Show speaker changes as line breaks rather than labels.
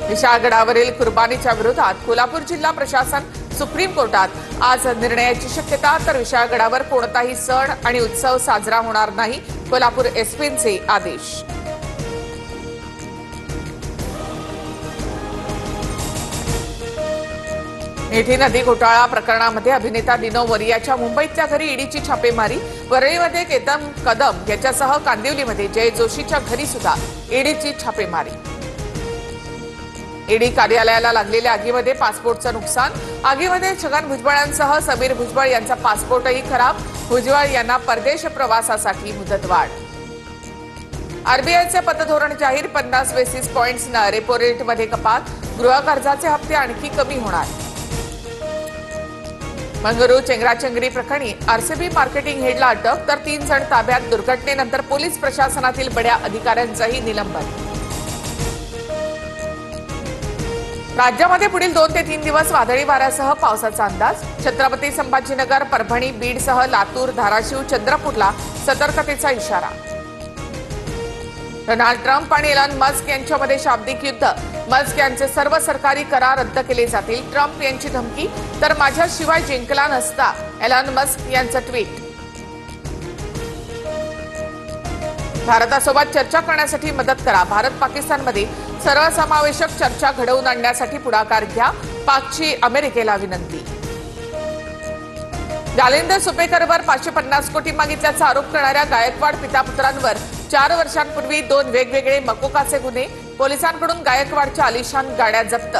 विशाळगडावरील कुर्बानीच्या विरोधात कोल्हापूर जिल्हा प्रशासन सुप्रीम कोर्टात आज निर्णयाची शक्यता। तर विशाळगडावर कोणताही सण आणि उत्सव साजरा होणार नाही, कोल्हापूर एसपींचे आदेश। मिठी नदी घोटाळा प्रकरणामध्ये अभिनेता दिनो वरियाच्या मुंबईतल्या घरी ईडीची छापेमारी। वरळीमध्ये केतन कदम याच्यासह कांदिवलीमध्ये जय जोशीच्या घरी सुद्धा ईडीची छापेमारी। ईडी कार्यालयाला लागलेल्या आगीमध्ये पासपोर्टचं नुकसान। आगीमध्ये छगन भुजबळांसह समीर भुजबळ यांचा पासपोर्टही खराब। भुजबळ यांना परदेश प्रवासासाठी मुदतवाढ। आरबीआयचे पतधोरण जाहीर, 50 बेसिस पॉइंट्सनं रेपो रेटमध्ये कपात। गृहकर्जाचे हप्ते आणखी कमी होणार। मंगरू चेंगराचेंगरी प्रकरणी आरसीबी मार्केटिंग हेडला अटक, तर 3 जण ताब्यात। दुर्घटनेनंतर पोलीस प्रशासनातील बड्या अधिकाऱ्यांचंही निलंबन। राज्यामध्ये पुढील 2 ते 3 दिवस वादळी वाऱ्यासह पावसाचा अंदाज। छत्रपती संभाजीनगर, परभणी, बीडसह लातूर, धाराशिव, चंद्रपूरला सतर्कतेचा इशारा। डोनाल्ड ट्रम्प आणि एलन मस्क यांच्यामध्ये शाब्दिक युद्ध। मस्क यांचे सर्व सरकारी करार रद्द केले जातील, ट्रम्प यांची धमकी। तर माझ्याशिवाय जिंकला नसता, एलन मस्क यांचं ट्विट। भारतासोबत चर्चा करण्यासाठी मदत करा। भारत पाकिस्तानमध्ये सर्वसमावेशक चर्चा घडवून आणण्यासाठी पुढाकार घ्या, पाकची अमेरिकेला विनंती। जालिंदर सुपेकरवर 550 कोटी मागितल्याचा आरोप करणाऱ्या गायकवाड पितापुत्रांवर 4 वर्षांपूर्वी 2 वेगवेगळे मकोकाचे गुन्हे। पोलिसांकडून गायकवाडच्या आलिशान गाड्या जप्त।